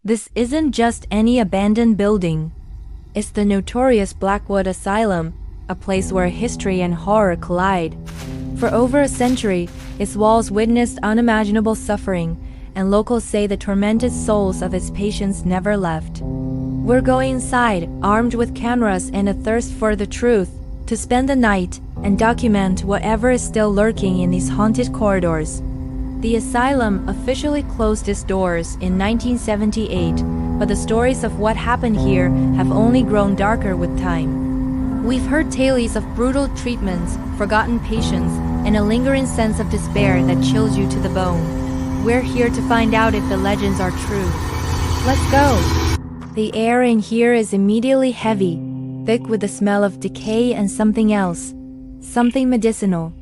This isn't just any abandoned building. It's the notorious Blackwood Asylum, a place where history and horror collide. For over a century, its walls witnessed unimaginable suffering, and locals say the tormented souls of its patients never left. We're going inside, armed with cameras and a thirst for the truth, to spend the night and document whatever is still lurking in these haunted corridors. The asylum officially closed its doors in 1978, but the stories of what happened here have only grown darker with time. We've heard tales of brutal treatments, forgotten patients, and a lingering sense of despair that chills you to the bone. We're here to find out if the legends are true. Let's go! The air in here is immediately heavy, thick with the smell of decay and something else. Something medicinal.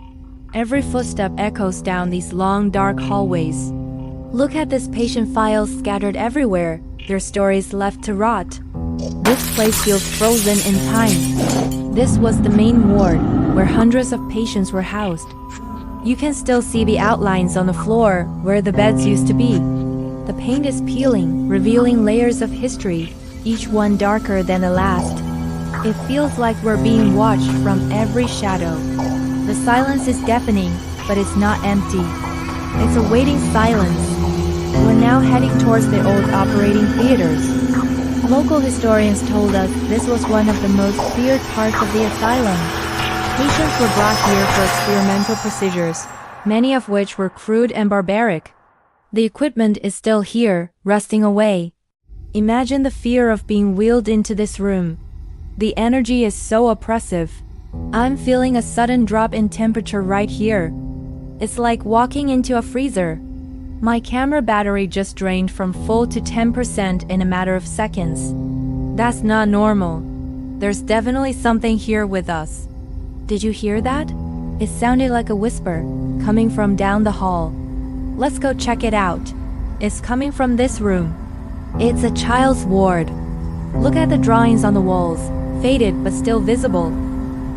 Every footstep echoes down these long, dark hallways. Look at these patient files scattered everywhere, their stories left to rot. This place feels frozen in time. This was the main ward, where hundreds of patients were housed. You can still see the outlines on the floor, where the beds used to be. The paint is peeling, revealing layers of history, each one darker than the last. It feels like we're being watched from every shadow. The silence is deafening, but it's not empty. It's a waiting silence. We're now heading towards the old operating theaters. Local historians told us this was one of the most feared parts of the asylum. Patients were brought here for experimental procedures, many of which were crude and barbaric. The equipment is still here, rusting away. Imagine the fear of being wheeled into this room. The energy is so oppressive. I'm feeling a sudden drop in temperature right here. It's like walking into a freezer. My camera battery just drained from full to 10% in a matter of seconds. That's not normal. There's definitely something here with us. Did you hear that? It sounded like a whisper, coming from down the hall. Let's go check it out. It's coming from this room. It's a child's ward. Look at the drawings on the walls, faded but still visible.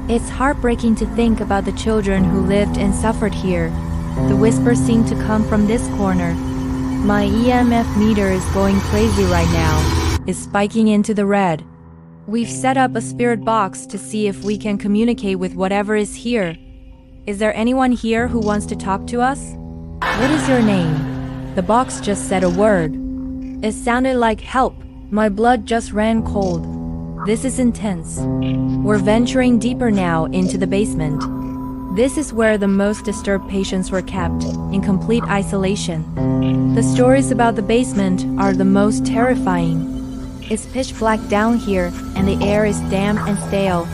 It's heartbreaking to think about the children who lived and suffered here. The whispers seem to come from this corner. My EMF meter is going crazy right now. It's spiking into the red. We've set up a spirit box to see if we can communicate with whatever is here. Is there anyone here who wants to talk to us? What is your name? The box just said a word. It sounded like help. My blood just ran cold. This is intense. We're venturing deeper now into the basement. This is where the most disturbed patients were kept, in complete isolation. The stories about the basement are the most terrifying. It's pitch black down here, and the air is damp and stale.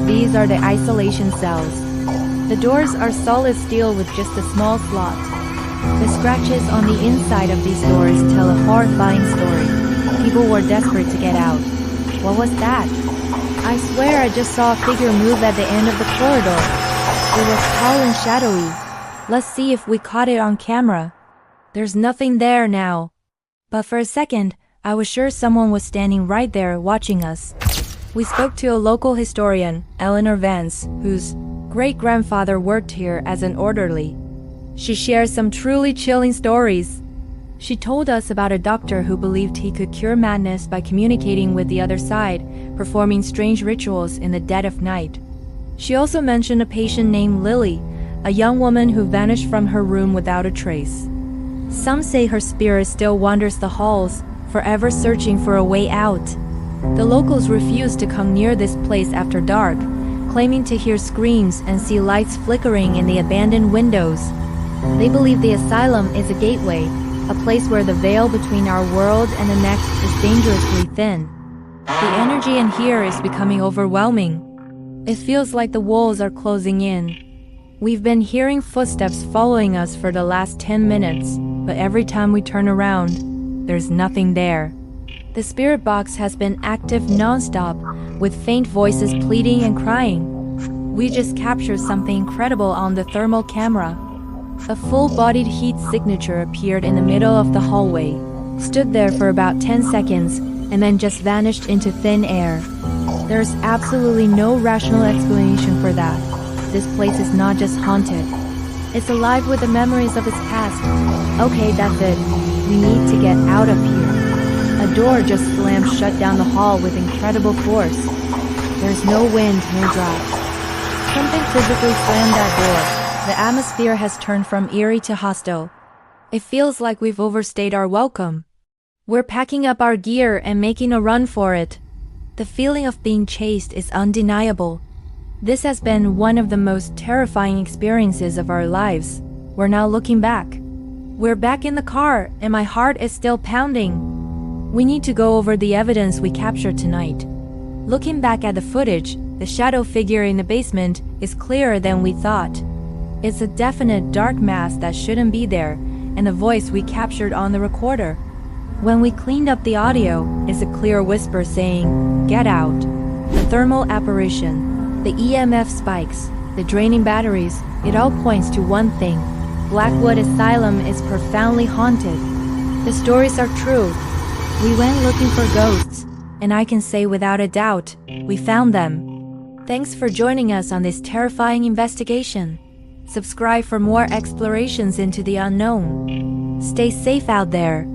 These are the isolation cells. The doors are solid steel with just a small slot. The scratches on the inside of these doors tell a horrifying story. People were desperate to get out. What was that? I swear I just saw a figure move at the end of the corridor. It was tall and shadowy. Let's see if we caught it on camera. There's nothing there now. But for a second, I was sure someone was standing right there watching us. We spoke to a local historian, Eleanor Vance, whose great-grandfather worked here as an orderly. She shared some truly chilling stories. She told us about a doctor who believed he could cure madness by communicating with the other side, performing strange rituals in the dead of night. She also mentioned a patient named Lily, a young woman who vanished from her room without a trace. Some say her spirit still wanders the halls, forever searching for a way out. The locals refuse to come near this place after dark, claiming to hear screams and see lights flickering in the abandoned windows. They believe the asylum is a gateway, a place where the veil between our world and the next is dangerously thin. The energy in here is becoming overwhelming. It feels like the walls are closing in. We've been hearing footsteps following us for the last 10 minutes, but every time we turn around, there's nothing there. The spirit box has been active non-stop, with faint voices pleading and crying. We just captured something incredible on the thermal camera. A full-bodied heat signature appeared in the middle of the hallway, stood there for about 10 seconds, and then just vanished into thin air. There's absolutely no rational explanation for that. This place is not just haunted. It's alive with the memories of its past. Okay, that's it. We need to get out of here. A door just slammed shut down the hall with incredible force. There's no wind, no drafts. Something physically slammed that door. The atmosphere has turned from eerie to hostile. It feels like we've overstayed our welcome. We're packing up our gear and making a run for it. The feeling of being chased is undeniable. This has been one of the most terrifying experiences of our lives. We're now looking back. We're back in the car, and my heart is still pounding. We need to go over the evidence we captured tonight. Looking back at the footage, the shadow figure in the basement is clearer than we thought. It's a definite dark mass that shouldn't be there, and the voice we captured on the recorder. When we cleaned up the audio, it's a clear whisper saying, "Get out." The thermal apparition, the EMF spikes, the draining batteries, it all points to one thing. Blackwood Asylum is profoundly haunted. The stories are true. We went looking for ghosts, and I can say without a doubt, we found them. Thanks for joining us on this terrifying investigation. Subscribe for more explorations into the unknown. Stay safe out there.